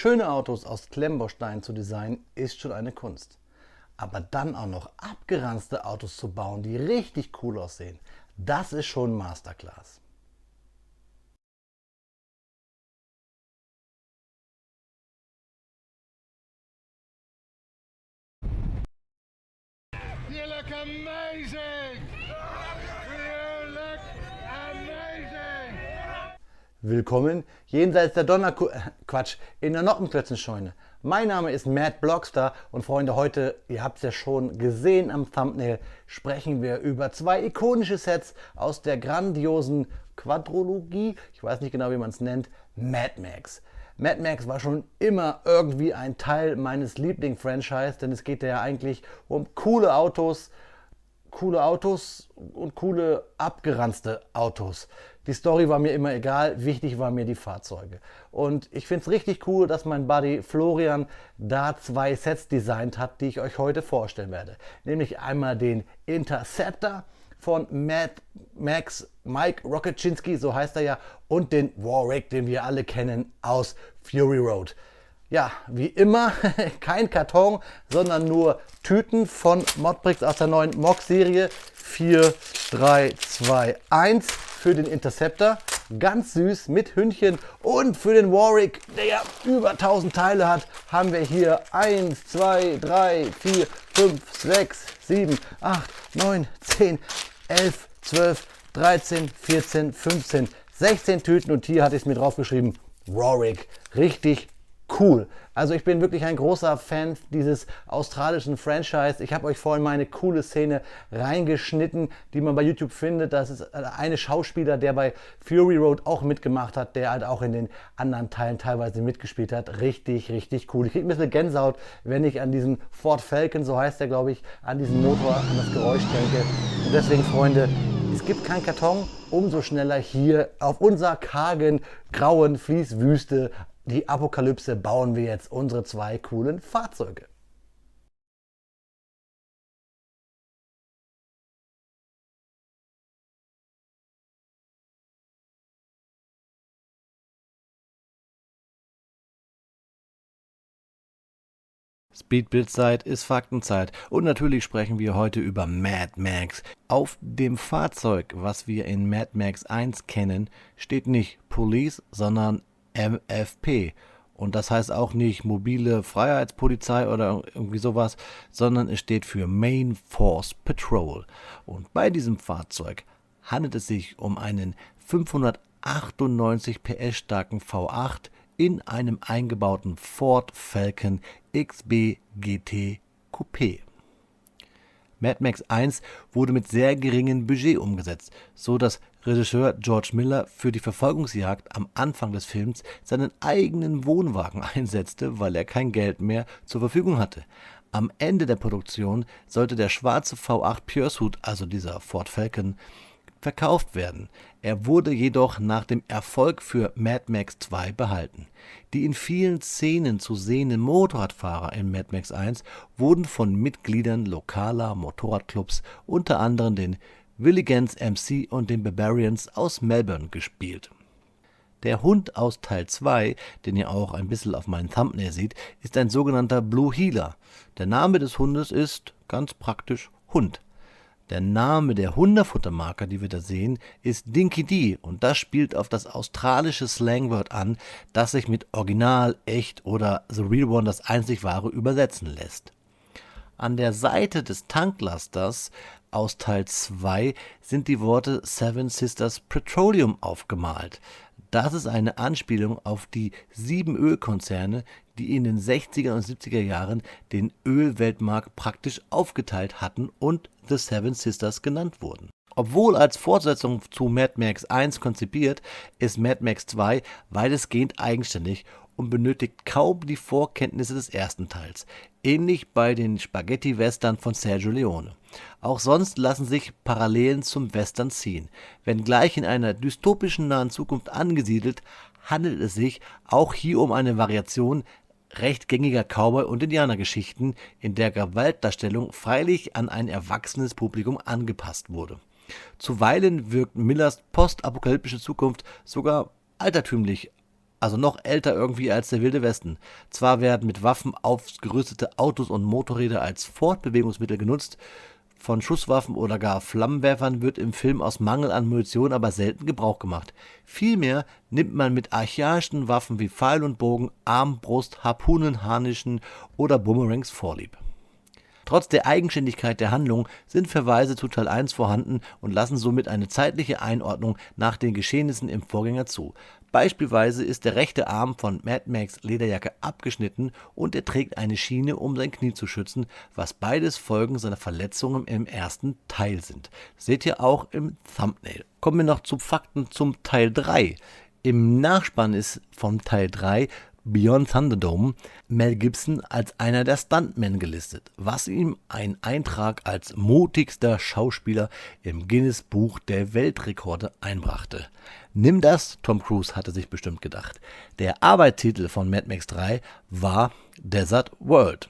Schöne Autos aus Klemmbausteinen zu designen ist schon eine Kunst. Aber dann auch noch abgeranzte Autos zu bauen, die richtig cool aussehen, das ist schon Masterclass. You look amazing! You look amazing! Willkommen jenseits der in der Noppenklötzenscheune. Mein Name ist Matt Blockstar und Freunde, heute, ihr habt es ja schon gesehen am Thumbnail, sprechen wir über zwei ikonische Sets aus der grandiosen Quadrologie, ich weiß nicht genau, wie man es nennt, Mad Max. Mad Max war schon immer irgendwie ein Teil meines Liebling-Franchise, denn es geht ja eigentlich um coole Autos und coole abgeranzte Autos. Die Story war mir immer egal, wichtig waren mir die Fahrzeuge. Und ich finde es richtig cool, dass mein Buddy Florian da zwei Sets designt hat, die ich euch heute vorstellen werde. Nämlich einmal den Interceptor von Mad Max Mike Rocketschinski, so heißt er ja, und den Warwick, den wir alle kennen aus Fury Road. Ja, wie immer, kein Karton, sondern nur Tüten von Modbricks aus der neuen Mock-Serie. 4, 3, 2, 1 für den Interceptor. Ganz süß mit Hündchen. Und für den Warwick, der ja über 1000 Teile hat, haben wir hier 1, 2, 3, 4, 5, 6, 7, 8, 9, 10, 11, 12, 13, 14, 15, 16 Tüten. Und hier hatte ich es mir draufgeschrieben, Warwick. Richtig cool. Also ich bin wirklich ein großer Fan dieses australischen Franchise. Ich habe euch vorhin meine coole Szene reingeschnitten, die man bei YouTube findet. Das ist eine Schauspieler, der bei Fury Road auch mitgemacht hat, der halt auch in den anderen Teilen teilweise mitgespielt hat. Richtig, richtig cool. Ich kriege ein bisschen Gänsehaut, wenn ich an diesen Ford Falcon, so heißt der glaube ich, an diesen Motor, an das Geräusch denke. Und deswegen, Freunde, es gibt keinen Karton, umso schneller hier auf unserer kargen, grauen Fließwüste die Apokalypse bauen wir jetzt unsere zwei coolen Fahrzeuge. Speedbildzeit ist Faktenzeit und natürlich sprechen wir heute über Mad Max. Auf dem Fahrzeug, was wir in Mad Max 1 kennen, steht nicht Police, sondern MFP. Und das heißt auch nicht mobile Freiheitspolizei oder irgendwie sowas, sondern es steht für Main Force Patrol. Und bei diesem Fahrzeug handelt es sich um einen 598 PS starken V8 in einem eingebauten Ford Falcon XB GT Coupé. Mad Max 1 wurde mit sehr geringem Budget umgesetzt, so dass Regisseur George Miller für die Verfolgungsjagd am Anfang des Films seinen eigenen Wohnwagen einsetzte, weil er kein Geld mehr zur Verfügung hatte. Am Ende der Produktion sollte der schwarze V8 Pursuit, also dieser Ford Falcon, verkauft werden. Er wurde jedoch nach dem Erfolg für Mad Max 2 behalten. Die in vielen Szenen zu sehenden Motorradfahrer in Mad Max 1 wurden von Mitgliedern lokaler Motorradclubs, unter anderem den Willigans MC und den Barbarians aus Melbourne, gespielt. Der Hund aus Teil 2, den ihr auch ein bisschen auf meinem Thumbnail seht, ist ein sogenannter Blue Heeler. Der Name des Hundes ist ganz praktisch Hund. Der Name der Hundefuttermarke, die wir da sehen, ist Dinky D und das spielt auf das australische Slangwort an, das sich mit Original, Echt oder The Real One, das einzig wahre, übersetzen lässt. An der Seite des Tanklasters aus Teil 2 sind die Worte Seven Sisters Petroleum aufgemalt. Das ist eine Anspielung auf die 7 Ölkonzerne, die in den 60er und 70er Jahren den Ölweltmarkt praktisch aufgeteilt hatten und The Seven Sisters genannt wurden. Obwohl als Fortsetzung zu Mad Max 1 konzipiert, ist Mad Max 2 weitestgehend eigenständig und benötigt kaum die Vorkenntnisse des ersten Teils, ähnlich bei den Spaghetti-Western von Sergio Leone. Auch sonst lassen sich Parallelen zum Western ziehen. Wenngleich in einer dystopischen nahen Zukunft angesiedelt, handelt es sich auch hier um eine Variation recht gängiger Cowboy- und Indianergeschichten, in der Gewaltdarstellung freilich an ein erwachsenes Publikum angepasst wurde. Zuweilen wirkt Millers postapokalyptische Zukunft sogar altertümlich Also noch älter irgendwie als der Wilde Westen. Zwar werden mit Waffen ausgerüstete Autos und Motorräder als Fortbewegungsmittel genutzt, von Schusswaffen oder gar Flammenwerfern wird im Film aus Mangel an Munition aber selten Gebrauch gemacht. Vielmehr nimmt man mit archaischen Waffen wie Pfeil und Bogen, Armbrust, Harpunen, Harnischen oder Boomerangs Vorlieb. Trotz der Eigenständigkeit der Handlung sind Verweise zu Teil 1 vorhanden und lassen somit eine zeitliche Einordnung nach den Geschehnissen im Vorgänger zu. Beispielsweise ist der rechte Arm von Mad Max Lederjacke abgeschnitten und er trägt eine Schiene, um sein Knie zu schützen, was beides Folgen seiner Verletzungen im ersten Teil sind. Seht ihr auch im Thumbnail. Kommen wir noch zu Fakten zum Teil 3. Im Nachspann ist von Teil 3 Beyond Thunderdome Mel Gibson als einer der Stuntmen gelistet, was ihm einen Eintrag als mutigster Schauspieler im Guinness Buch der Weltrekorde einbrachte. Nimm das, Tom Cruise hatte sich bestimmt gedacht. Der Arbeitstitel von Mad Max 3 war Desert World.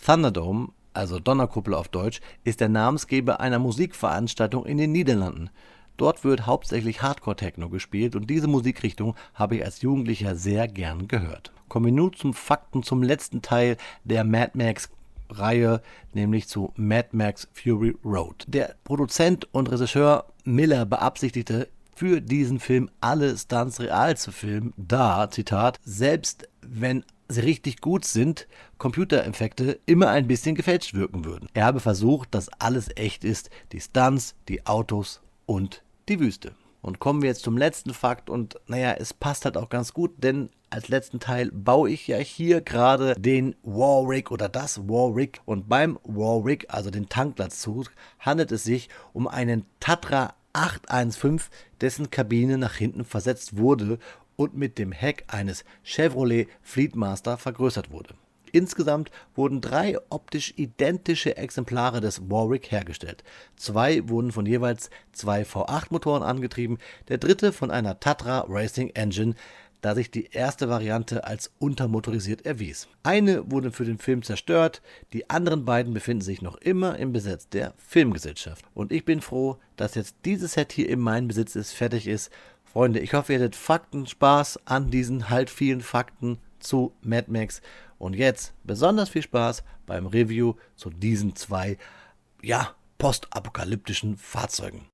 Thunderdome, also Donnerkuppel auf Deutsch, ist der Namensgeber einer Musikveranstaltung in den Niederlanden. Dort wird hauptsächlich Hardcore-Techno gespielt und diese Musikrichtung habe ich als Jugendlicher sehr gern gehört. Kommen wir nun zum Fakten zum letzten Teil der Mad Max-Reihe, nämlich zu Mad Max Fury Road. Der Produzent und Regisseur Miller beabsichtigte, für diesen Film alle Stunts real zu filmen, da, Zitat, selbst wenn sie richtig gut sind, Computereffekte immer ein bisschen gefälscht wirken würden. Er habe versucht, dass alles echt ist, die Stunts, die Autos und die Wüste. Und kommen wir jetzt zum letzten Fakt und naja, es passt halt auch ganz gut, denn als letzten Teil baue ich ja hier gerade den Warwick oder das Warwick und beim Warwick, also den Tankladzug, handelt es sich um einen Tatra 815, dessen Kabine nach hinten versetzt wurde und mit dem Heck eines Chevrolet Fleetmaster vergrößert wurde. Insgesamt wurden 3 optisch identische Exemplare des Warwick hergestellt. 2 wurden von jeweils 2 V8-Motoren angetrieben, der dritte von einer Tatra Racing Engine, da sich die erste Variante als untermotorisiert erwies. Eine wurde für den Film zerstört, die anderen beiden befinden sich noch immer im Besitz der Filmgesellschaft. Und ich bin froh, dass jetzt dieses Set hier in meinem Besitz ist, fertig ist. Freunde, ich hoffe, ihr hattet Spaß an diesen halt vielen Fakten zu Mad Max. Und jetzt besonders viel Spaß beim Review zu diesen 2, postapokalyptischen Fahrzeugen.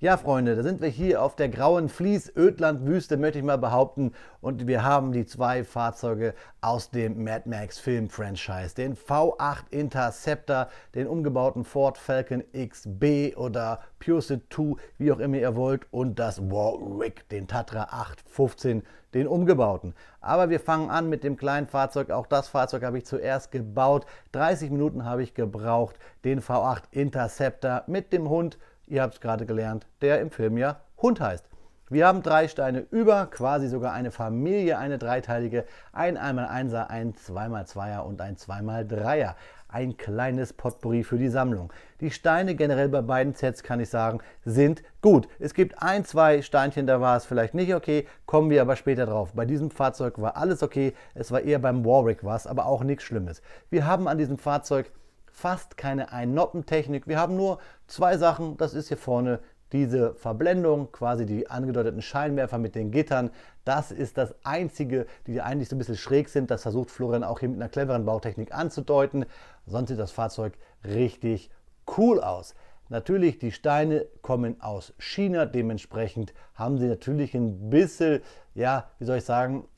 Ja, Freunde, da sind wir hier auf der grauen Fließ-Ödland-Wüste, möchte ich mal behaupten. Und wir haben die 2 Fahrzeuge aus dem Mad Max-Film-Franchise. Den V8 Interceptor, den umgebauten Ford Falcon XB oder Pursuit 2, wie auch immer ihr wollt. Und das Warwick, den Tatra 815, den umgebauten. Aber wir fangen an mit dem kleinen Fahrzeug. Auch das Fahrzeug habe ich zuerst gebaut. 30 Minuten habe ich gebraucht. Den V8 Interceptor mit dem Hund. Ihr habt es gerade gelernt, der im Film ja Hund heißt. Wir haben 3 Steine über, quasi sogar eine Familie, eine dreiteilige, ein 1x1er, ein 2x2er und ein 2x3er. Ein kleines Potpourri für die Sammlung. Die Steine generell bei beiden Sets, kann ich sagen, sind gut. Es gibt 1, 2 Steinchen, da war es vielleicht nicht okay, kommen wir aber später drauf. Bei diesem Fahrzeug war alles okay, es war eher beim Warwick was, aber auch nichts Schlimmes. Wir haben an diesem Fahrzeug fast keine Einnoppentechnik. Wir haben nur 2 Sachen. Das ist hier vorne diese Verblendung, quasi die angedeuteten Scheinwerfer mit den Gittern. Das ist das Einzige, die eigentlich so ein bisschen schräg sind. Das versucht Florian auch hier mit einer cleveren Bautechnik anzudeuten. Sonst sieht das Fahrzeug richtig cool aus. Natürlich, die Steine kommen aus China, dementsprechend haben sie natürlich ein bisschen,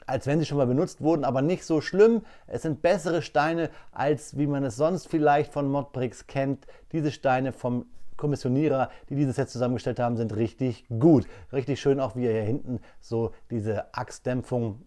als wenn sie schon mal benutzt wurden, aber nicht so schlimm. Es sind bessere Steine, als wie man es sonst vielleicht von Modbricks kennt. Diese Steine vom Kommissionierer, die dieses Set zusammengestellt haben, sind richtig gut. Richtig schön auch, wie er hier hinten so diese Achsdämpfung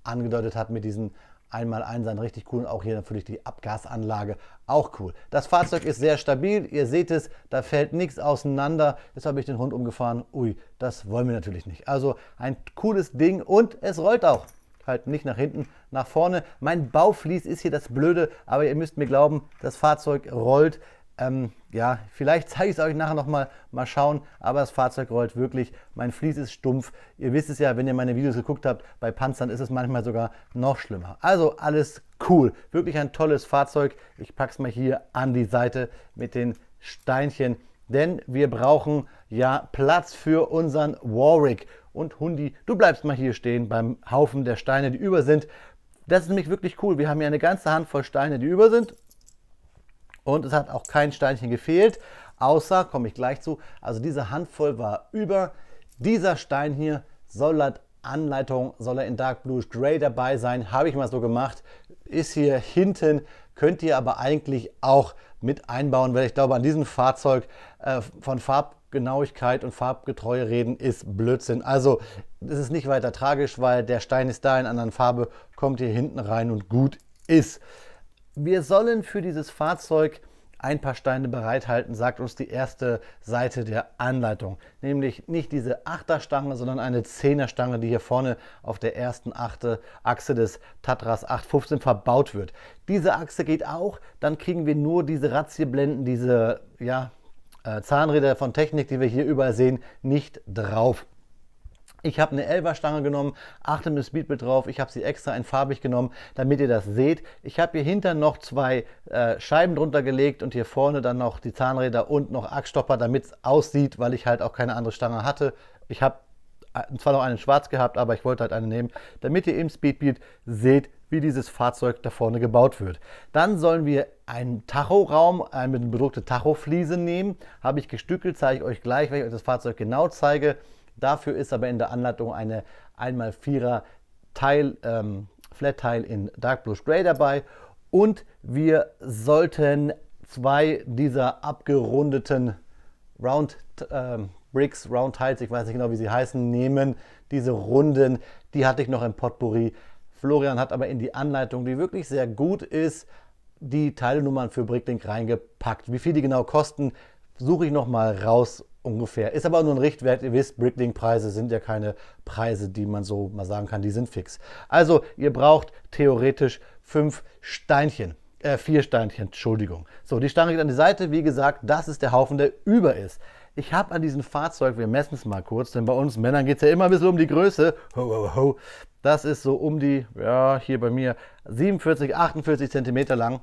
angedeutet hat mit diesen 1x1ern, richtig cool. Und auch hier natürlich die Abgasanlage, auch cool. Das Fahrzeug ist sehr stabil, ihr seht es, da fällt nichts auseinander. Jetzt habe ich den Hund umgefahren, ui, das wollen wir natürlich nicht. Also ein cooles Ding und es rollt auch. Halt nicht nach hinten, nach vorne. Mein Bauflies ist hier das Blöde, aber ihr müsst mir glauben, das Fahrzeug rollt. Vielleicht zeige ich es euch nachher nochmal, mal schauen, aber das Fahrzeug rollt wirklich, mein Vlies ist stumpf. Ihr wisst es ja, wenn ihr meine Videos geguckt habt, bei Panzern ist es manchmal sogar noch schlimmer. Also alles cool, wirklich ein tolles Fahrzeug. Ich packe es mal hier an die Seite mit den Steinchen, denn wir brauchen ja Platz für unseren Warwick. und Hundi, du bleibst mal hier stehen beim Haufen der Steine, die über sind. Das ist nämlich wirklich cool. Wir haben hier eine ganze Handvoll Steine, die über sind. Und es hat auch kein Steinchen gefehlt, außer, komme ich gleich zu, also diese Handvoll war über. Dieser Stein hier soll laut Anleitung, soll er in Dark Bluish Grey dabei sein. Habe ich mal so gemacht. Ist hier hinten, könnt ihr aber eigentlich auch mit einbauen, weil ich glaube, an diesem Fahrzeug von Farbgenauigkeit und Farbgetreue reden ist Blödsinn. Also es ist nicht weiter tragisch, weil der Stein ist da in einer anderen Farbe, kommt hier hinten rein und gut ist. Wir sollen für dieses Fahrzeug ein paar Steine bereithalten, sagt uns die erste Seite der Anleitung. Nämlich nicht diese 8er Stange, sondern eine 10er Stange, die hier vorne auf der ersten Achse des Tatras 815 verbaut wird. Diese Achse geht auch, dann kriegen wir nur diese Ratioblenden, diese Zahnräder von Technik, die wir hier überall sehen, nicht drauf. Ich habe eine 11er Stange genommen, achtet im Speedbild drauf, ich habe sie extra in farbig genommen, damit ihr das seht. Ich habe hier hinter noch zwei Scheiben drunter gelegt und hier vorne dann noch die Zahnräder und noch Achsstopper, damit es aussieht, weil ich halt auch keine andere Stange hatte. Ich habe zwar noch einen schwarz gehabt, aber ich wollte halt eine nehmen, damit ihr im Speedbild seht, wie dieses Fahrzeug da vorne gebaut wird. Dann sollen wir einen Tachoraum mit einer bedruckten Tachofliese nehmen. Habe ich gestückelt, zeige ich euch gleich, wenn ich euch das Fahrzeug genau zeige. Dafür ist aber in der Anleitung eine 1x4er Flat-Teil in Dark Bluish Grey dabei. Und wir sollten zwei dieser abgerundeten Bricks, Round Tiles, ich weiß nicht genau, wie sie heißen, nehmen. Diese runden, die hatte ich noch im Potpourri. Florian hat aber in die Anleitung, die wirklich sehr gut ist, die Teilenummern für Bricklink reingepackt. Wie viel die genau kosten, suche ich noch mal raus ungefähr. Ist aber nur ein Richtwert. Ihr wisst, Bricklink-Preise sind ja keine Preise, die man so mal sagen kann, die sind fix. Also ihr braucht theoretisch 4 Steinchen, Entschuldigung. So, die Stange geht an die Seite. Wie gesagt, das ist der Haufen, der über ist. Ich habe an diesem Fahrzeug, wir messen es mal kurz, denn bei uns Männern geht es ja immer ein bisschen um die Größe. Ho, ho, ho. Das ist so um die, ja, hier bei mir 47, 48 Zentimeter lang.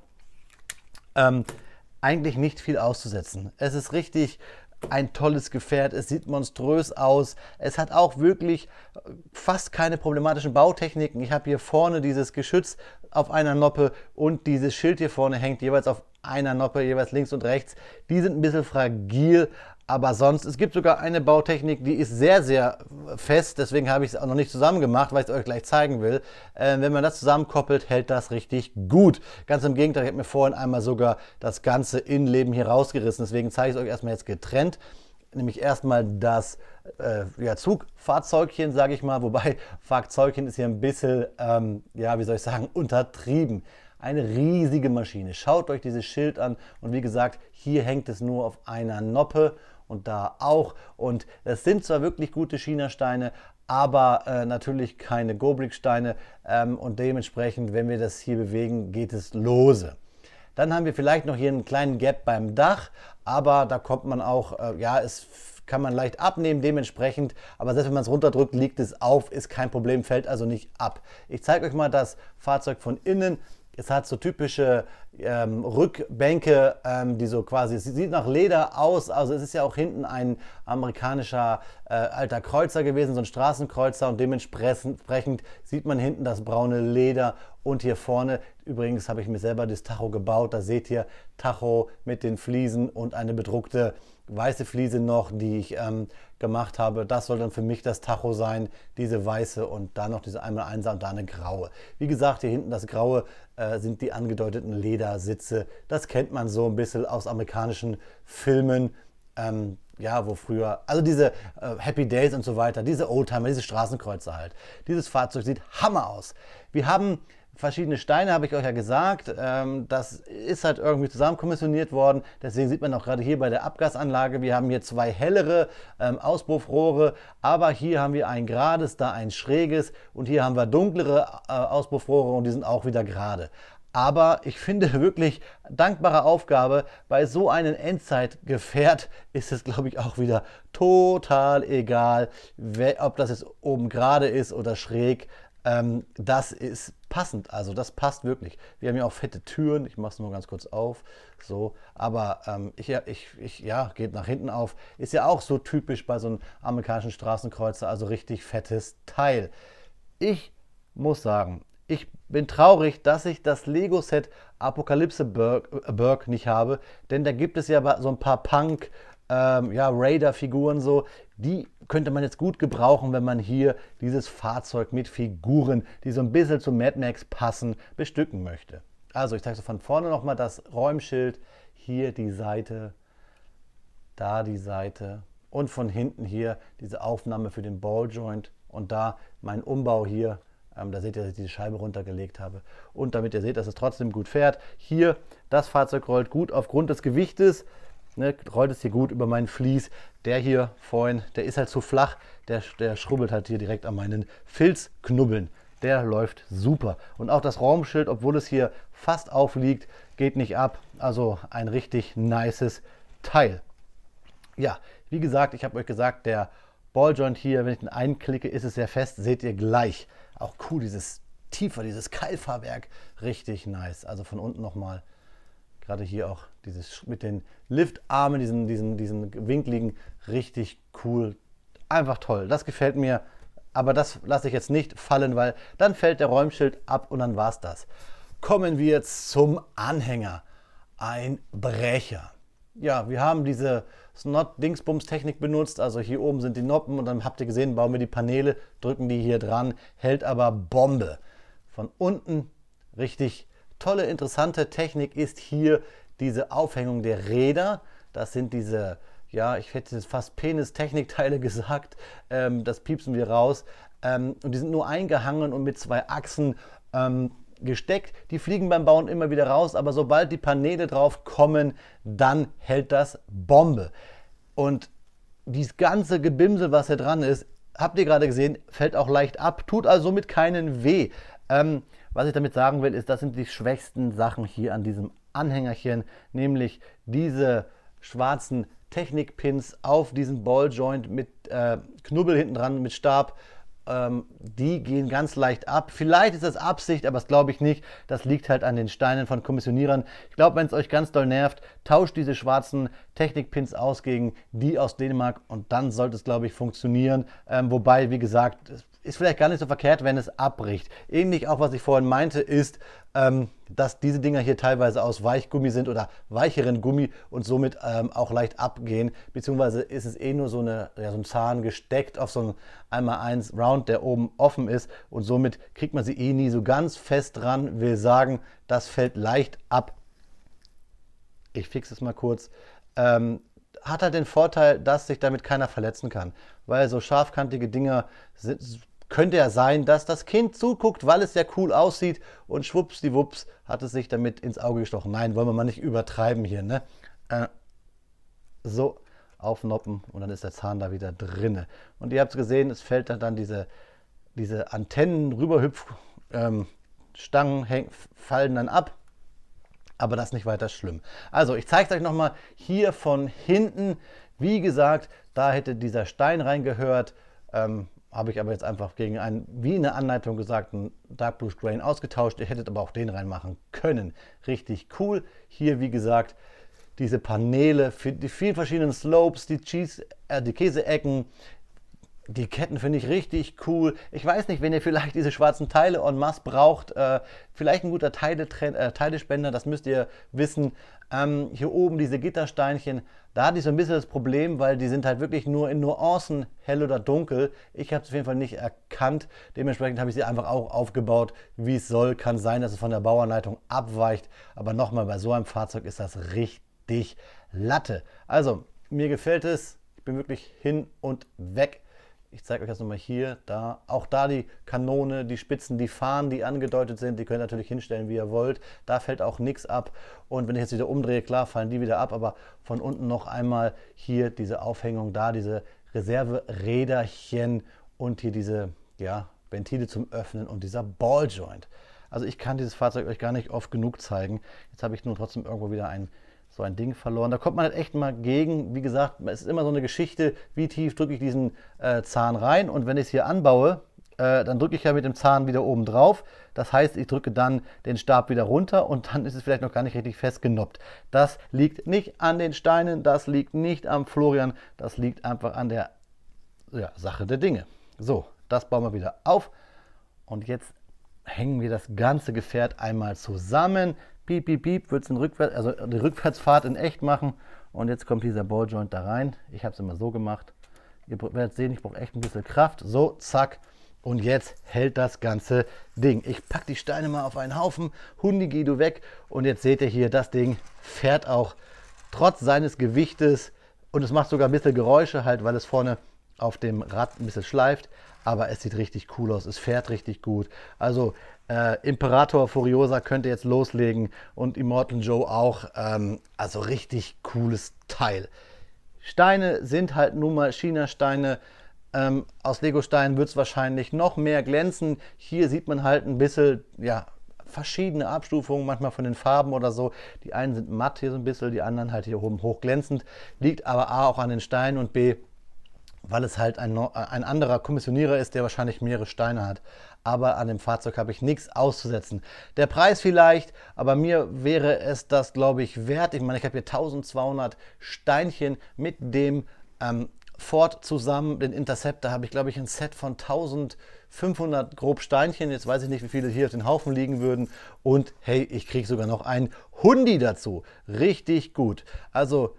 Eigentlich nicht viel auszusetzen. Es ist richtig ein tolles Gefährt, es sieht monströs aus. Es hat auch wirklich fast keine problematischen Bautechniken. Ich habe hier vorne dieses Geschütz auf einer Noppe und dieses Schild hier vorne hängt jeweils auf einer Noppe, jeweils links und rechts. Die sind ein bisschen fragil, aber sonst, es gibt sogar eine Bautechnik, die ist sehr, sehr fest. Deswegen habe ich es auch noch nicht zusammen gemacht, weil ich es euch gleich zeigen will. Wenn man das zusammenkoppelt, hält das richtig gut. Ganz im Gegenteil, ich habe mir vorhin einmal sogar das ganze Innenleben hier rausgerissen. Deswegen zeige ich es euch erstmal jetzt getrennt. Nämlich erstmal das Zugfahrzeugchen, sage ich mal. Wobei Fahrzeugchen ist hier ein bisschen, wie soll ich sagen, untertrieben. Eine riesige Maschine. Schaut euch dieses Schild an und wie gesagt, hier hängt es nur auf einer Noppe und da auch. Und es sind zwar wirklich gute China-Steine, aber natürlich keine Go-Brick-Steine und dementsprechend, wenn wir das hier bewegen, geht es lose. Dann haben wir vielleicht noch hier einen kleinen Gap beim Dach, aber da kommt man auch, es kann man leicht abnehmen dementsprechend, aber selbst wenn man es runterdrückt, liegt es auf, ist kein Problem, fällt also nicht ab. Ich zeige euch mal das Fahrzeug von innen. Es hat so typische Rückbänke, die so quasi, es sieht nach Leder aus, also es ist ja auch hinten ein amerikanischer alter Kreuzer gewesen, so ein Straßenkreuzer und dementsprechend sieht man hinten das braune Leder und hier vorne, übrigens habe ich mir selber das Tacho gebaut, da seht ihr Tacho mit den Fliesen und eine bedruckte weiße Fliese noch, die ich gemacht habe. Das soll dann für mich das Tacho sein, diese weiße und dann noch diese 1x1er und da eine graue. Wie gesagt, hier hinten das graue sind die angedeuteten Ledersitze. Das kennt man so ein bisschen aus amerikanischen Filmen. Wo früher, also diese Happy Days und so weiter, diese Oldtimer, diese Straßenkreuzer halt. Dieses Fahrzeug sieht Hammer aus. Wir haben verschiedene Steine, habe ich euch ja gesagt. Das ist halt irgendwie zusammen kommissioniert worden. Deswegen sieht man auch gerade hier bei der Abgasanlage, wir haben hier zwei hellere Auspuffrohre, aber hier haben wir ein gerades, da ein schräges und hier haben wir dunklere Auspuffrohre und die sind auch wieder gerade. Aber ich finde wirklich dankbare Aufgabe, bei so einem Endzeitgefährt ist es, glaube ich, auch wieder total egal, ob das jetzt oben gerade ist oder schräg. Das ist passend, also das passt wirklich. Wir haben ja auch fette Türen, ich mache es nur ganz kurz auf, so, aber geht nach hinten auf, ist ja auch so typisch bei so einem amerikanischen Straßenkreuzer, also richtig fettes Teil. Ich muss sagen, ich bin traurig, dass ich das Lego-Set Apokalypse Berg nicht habe, denn da gibt es ja so ein paar Punk, Raider-Figuren so, die könnte man jetzt gut gebrauchen, wenn man hier dieses Fahrzeug mit Figuren, die so ein bisschen zu Mad Max passen, bestücken möchte. Also ich zeige so von vorne nochmal das Räumschild, hier die Seite, da die Seite und von hinten hier diese Aufnahme für den Balljoint und da mein Umbau hier. Da seht ihr, dass ich diese Scheibe runtergelegt habe. Und damit ihr seht, dass es trotzdem gut fährt. Hier, das Fahrzeug rollt gut aufgrund des Gewichtes. Ne, rollt es hier gut über meinen Vlies. Der hier vorhin, der ist halt zu flach. Der schrubbelt halt hier direkt an meinen Filzknubbeln. Der läuft super. Und auch das Raumschild, obwohl es hier fast aufliegt, geht nicht ab. Also ein richtig nices Teil. Ja, wie gesagt, ich habe euch gesagt, der Balljoint hier, wenn ich den einklicke, ist es sehr fest. Seht ihr gleich. Auch cool, dieses Keilfahrwerk, richtig nice. Also von unten nochmal, gerade hier auch dieses mit den Liftarmen, diesen winkligen, richtig cool. Einfach toll, das gefällt mir. Aber das lasse ich jetzt nicht fallen, weil dann fällt der Räumschild ab und dann war's das. Kommen wir jetzt zum Anhänger. Ein Brecher. Ja, wir haben diese Snot-Dingsbums-Technik benutzt, also hier oben sind die Noppen und dann habt ihr gesehen, bauen wir die Paneele, drücken die hier dran, hält aber Bombe. Von unten richtig tolle, interessante Technik ist hier diese Aufhängung der Räder. Das sind diese, ja, ich hätte jetzt fast Penis-Technikteile gesagt, das piepsen wir raus. Und die sind nur eingehangen und mit zwei Achsen gesteckt. Die fliegen beim Bauen immer wieder raus, aber sobald die Paneele drauf kommen, dann hält das Bombe. Und dieses ganze Gebimsel, was hier dran ist, habt ihr gerade gesehen, fällt auch leicht ab, tut also somit keinen weh. Was ich damit sagen will, ist, das sind die schwächsten Sachen hier an diesem Anhängerchen, nämlich diese schwarzen Technikpins auf diesen Balljoint mit Knubbel hinten dran, mit Stab. Die gehen ganz leicht ab. Vielleicht ist das Absicht, aber das glaube ich nicht. Das liegt halt an den Steinen von Kommissionierern. Ich glaube, wenn es euch ganz doll nervt, tauscht diese schwarzen Technikpins aus gegen die aus Dänemark und dann sollte es, glaube ich, funktionieren. Wobei, wie gesagt, es ist vielleicht gar nicht so verkehrt, wenn es abbricht. Ähnlich auch, was ich vorhin meinte, ist, dass diese Dinger hier teilweise aus Weichgummi sind oder weicheren Gummi und somit auch leicht abgehen. Beziehungsweise ist es eh nur so ein Zahn gesteckt auf so ein 1x1 Round, der oben offen ist und somit kriegt man sie eh nie so ganz fest dran. Will sagen, das fällt leicht ab. Ich fixe es mal kurz. Hat halt den Vorteil, dass sich damit keiner verletzen kann. Weil so scharfkantige Dinger könnte ja sein, dass das Kind zuguckt, weil es ja cool aussieht und schwuppsdiwupps hat es sich damit ins Auge gestochen. Nein, wollen wir mal nicht übertreiben hier, ne? So, aufnoppen und dann ist der Zahn da wieder drinne. Und ihr habt es gesehen, es fällt dann diese Antennen, Rüberhüpfstangen fallen dann ab. Aber das ist nicht weiter schlimm. Also, ich zeige es euch nochmal hier von hinten. Wie gesagt, da hätte dieser Stein reingehört. Habe ich aber jetzt einfach gegen einen, wie in der Anleitung gesagt, einen Dark Blue Grain ausgetauscht. Ihr hättet aber auch den reinmachen können. Richtig cool. Hier, wie gesagt, diese Paneele für die vielen verschiedenen Slopes, die Käseecken. Die Ketten finde ich richtig cool. Ich weiß nicht, wenn ihr vielleicht diese schwarzen Teile en masse braucht, vielleicht ein guter Teilespender, das müsst ihr wissen. Hier oben diese Gittersteinchen, da hatte ich so ein bisschen das Problem, weil die sind halt wirklich nur in Nuancen, hell oder dunkel. Ich habe es auf jeden Fall nicht erkannt. Dementsprechend habe ich sie einfach auch aufgebaut, wie es soll. Kann sein, dass es von der Bauanleitung abweicht. Aber nochmal, bei so einem Fahrzeug ist das richtig Latte. Also, mir gefällt es. Ich bin wirklich hin und weg. Ich zeige euch das nochmal hier, da. Auch da die Kanone, die Spitzen, die Fahnen, die angedeutet sind, die könnt ihr natürlich hinstellen, wie ihr wollt. Da fällt auch nichts ab. Und wenn ich jetzt wieder umdrehe, klar, fallen die wieder ab. Aber von unten noch einmal hier diese Aufhängung, da diese Reserveräderchen und hier diese Ventile zum Öffnen und dieser Balljoint. Also ich kann dieses Fahrzeug euch gar nicht oft genug zeigen. Jetzt habe ich nur trotzdem irgendwo wieder so ein Ding verloren. Da kommt man halt echt mal gegen. Wie gesagt, es ist immer so eine Geschichte, wie tief drücke ich diesen Zahn rein. Und wenn ich es hier anbaue, dann drücke ich ja mit dem Zahn wieder oben drauf. Das heißt, ich drücke dann den Stab wieder runter und dann ist es vielleicht noch gar nicht richtig festgenoppt. Das liegt nicht an den Steinen, das liegt nicht am Florian, das liegt einfach an der Sache der Dinge. So, das bauen wir wieder auf und jetzt hängen wir das ganze Gefährt einmal zusammen. Piep, piep, piep, wird es die Rückwärtsfahrt in echt machen. Und jetzt kommt dieser Balljoint da rein. Ich habe es immer so gemacht. Ihr werdet sehen, ich brauche echt ein bisschen Kraft. So, zack. Und jetzt hält das ganze Ding. Ich packe die Steine mal auf einen Haufen. Hundi, geh du weg. Und jetzt seht ihr hier, das Ding fährt auch trotz seines Gewichtes. Und es macht sogar ein bisschen Geräusche, halt, weil es vorne auf dem Rad ein bisschen schleift. Aber es sieht richtig cool aus. Es fährt richtig gut. Also Imperator Furiosa könnte jetzt loslegen. Und Immortal Joe auch. Also richtig cooles Teil. Steine sind halt nun mal China-Steine. Aus Lego-Steinen wird es wahrscheinlich noch mehr glänzen. Hier sieht man halt ein bisschen, ja, verschiedene Abstufungen, manchmal von den Farben oder so. Die einen sind matt hier so ein bisschen, die anderen halt hier oben hochglänzend. Liegt aber A auch an den Steinen und B, weil es halt ein anderer Kommissionierer ist, der wahrscheinlich mehrere Steine hat. Aber an dem Fahrzeug habe ich nichts auszusetzen. Der Preis vielleicht, aber mir wäre es das, glaube ich, wert. Ich meine, ich habe hier 1200 Steinchen mit dem Ford zusammen. Den Interceptor habe ich, glaube ich, ein Set von 1500 grob Steinchen. Jetzt weiß ich nicht, wie viele hier auf den Haufen liegen würden. Und hey, ich kriege sogar noch ein Hundi dazu. Richtig gut. Also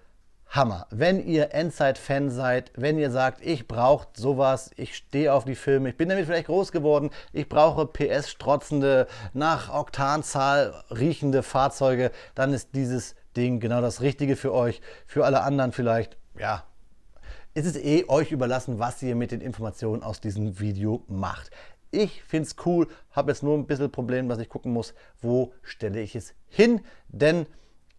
Hammer. Wenn ihr Endzeit-Fan seid, wenn ihr sagt, ich brauche sowas, ich stehe auf die Filme, ich bin damit vielleicht groß geworden, ich brauche PS-strotzende, nach Oktanzahl riechende Fahrzeuge, dann ist dieses Ding genau das Richtige für euch. Für alle anderen vielleicht, ja, ist es euch überlassen, was ihr mit den Informationen aus diesem Video macht. Ich finde es cool, habe jetzt nur ein bisschen Problem, dass ich gucken muss, wo stelle ich es hin, denn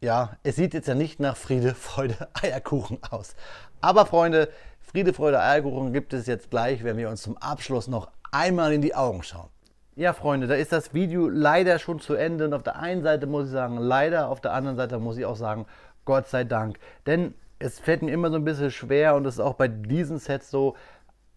ja, es sieht jetzt ja nicht nach Friede, Freude, Eierkuchen aus. Aber Freunde, Friede, Freude, Eierkuchen gibt es jetzt gleich, wenn wir uns zum Abschluss noch einmal in die Augen schauen. Ja, Freunde, da ist das Video leider schon zu Ende. Und auf der einen Seite muss ich sagen, leider, auf der anderen Seite muss ich auch sagen, Gott sei Dank. Denn es fällt mir immer so ein bisschen schwer und es ist auch bei diesen Sets so,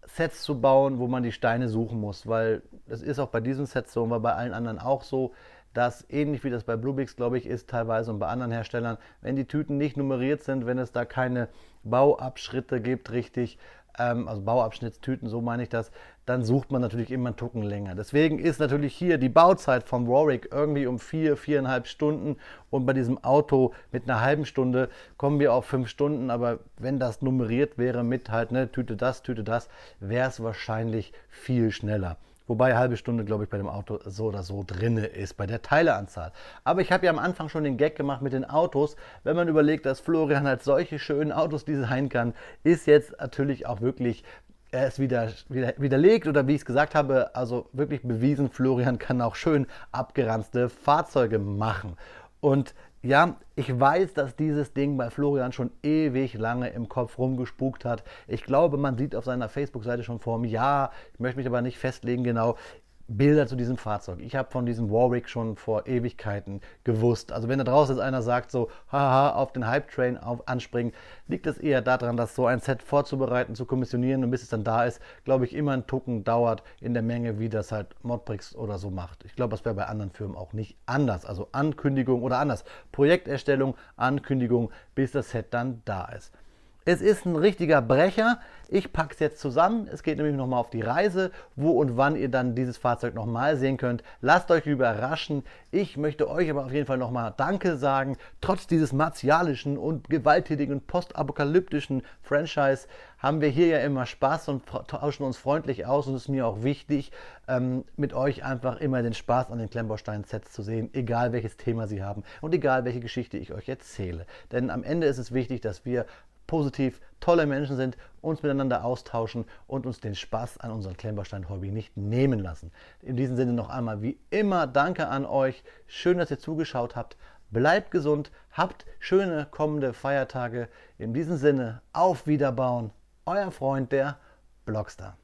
Sets zu bauen, wo man die Steine suchen muss. Weil es ist auch bei diesen Sets so und war bei allen anderen auch so, dass ähnlich wie das bei Bluebix, glaube ich, ist teilweise und bei anderen Herstellern, wenn die Tüten nicht nummeriert sind, wenn es da keine Bauabschnitte gibt, richtig, also Bauabschnittstüten, so meine ich das, dann sucht man natürlich immer einen Tucken länger. Deswegen ist natürlich hier die Bauzeit von Warwick irgendwie um 4,5 Stunden und bei diesem Auto mit einer halben Stunde kommen wir auf 5 Stunden, aber wenn das nummeriert wäre mit halt, ne, Tüte das, wäre es wahrscheinlich viel schneller. Wobei eine halbe Stunde, glaube ich, bei dem Auto so oder so drin ist, bei der Teileanzahl. Aber ich habe ja am Anfang schon den Gag gemacht mit den Autos. Wenn man überlegt, dass Florian halt solche schönen Autos designen kann, ist jetzt natürlich auch wirklich es widerlegt oder wie ich es gesagt habe, also wirklich bewiesen, Florian kann auch schön abgeranzte Fahrzeuge machen. Und ja, ich weiß, dass dieses Ding bei Florian schon ewig lange im Kopf rumgespukt hat. Ich glaube, man sieht auf seiner Facebook-Seite schon vor einem Jahr, ich möchte mich aber nicht festlegen genau, Bilder zu diesem Fahrzeug. Ich habe von diesem Warwick schon vor Ewigkeiten gewusst. Also wenn da draußen jetzt einer sagt so, haha, auf den Hype-Train anspringen, liegt es eher daran, dass so ein Set vorzubereiten, zu kommissionieren und bis es dann da ist, glaube ich, immer ein Tucken dauert in der Menge, wie das halt Modbricks oder so macht. Ich glaube, das wäre bei anderen Firmen auch nicht anders. Also Ankündigung oder anders. Projekterstellung, Ankündigung, bis das Set dann da ist. Es ist ein richtiger Brecher. Ich packe es jetzt zusammen. Es geht nämlich nochmal auf die Reise, wo und wann ihr dann dieses Fahrzeug nochmal sehen könnt. Lasst euch überraschen. Ich möchte euch aber auf jeden Fall nochmal Danke sagen. Trotz dieses martialischen und gewalttätigen postapokalyptischen Franchise haben wir hier ja immer Spaß und tauschen uns freundlich aus. Und es ist mir auch wichtig, mit euch einfach immer den Spaß an den Klemmbaustein-Sets zu sehen, egal welches Thema sie haben und egal welche Geschichte ich euch erzähle. Denn am Ende ist es wichtig, dass wir positiv tolle Menschen sind, uns miteinander austauschen und uns den Spaß an unserem Klemmbaustein-Hobby nicht nehmen lassen. In diesem Sinne noch einmal wie immer Danke an euch. Schön, dass ihr zugeschaut habt. Bleibt gesund, habt schöne kommende Feiertage. In diesem Sinne, auf Wiederbauen. Euer Freund, der Blockstar.